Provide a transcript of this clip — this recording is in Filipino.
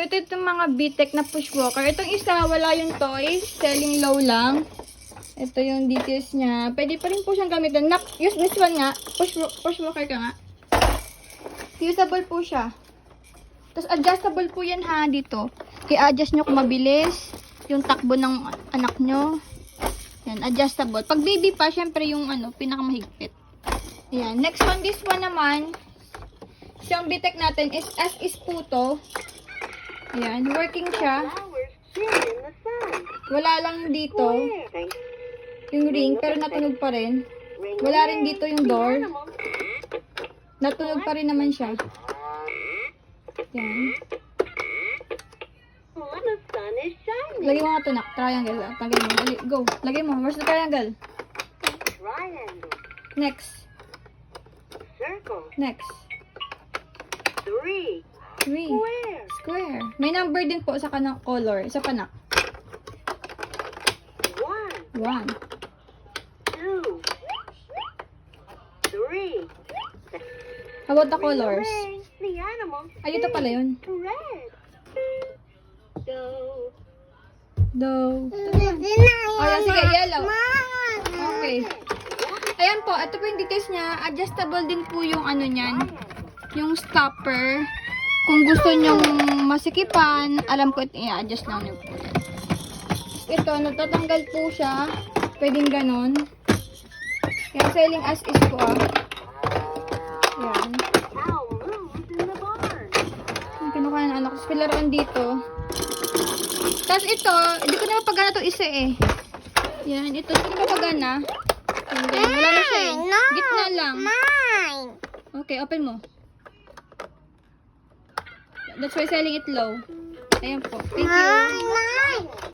Ito itong mga BTEC na push walker. Itong isa, wala yung toys. Selling low lang. Ito yung details niya. Pwede pa rin po siyang gamitin. Use this one nga. Push walker ka nga. Usable po siya. Tapos adjustable po yan ha dito. I-adjust nyo kung mabilis. Yung takbo ng anak nyo. Yan, adjustable. Pag baby pa, syempre yung pinakamahigpit. Yan. Next one, this one naman. Siyang BTEC natin is as is po to. Ayan, working siya. Wala lang dito yung ring, pero natunog pa rin. Wala rin dito yung door. Natunog pa rin naman siya. Ayan. Lagay mo nga ito, triangle. Tagay mo. Go. Lagay mo. Where's the triangle? Next. Next. 3. Square. May number din po sa kanang color. Isa pa na. 1. 2. 3. How about the colors? Ay, ito pala yun. Do. Oh, yan. Sige, yellow. Okay. Ayan po. Ito po yung details niya. Adjustable din po yung niyan. Yung stopper. Kung gusto nyong masikipan, alam ko i-adjust lang nyo po. Ito, natatanggal po siya. Pwedeng ganon. Yan, selling as is po Yan. Yung kinukuha ng anak ko. Pilaruan dito. Tapos ito, hindi ko na mapagana itong isa Yan, ito. Hindi ko na mapagana. Wala na siya Gitna lang. Okay, open mo. That's why selling it low. Ayan po. Thank you.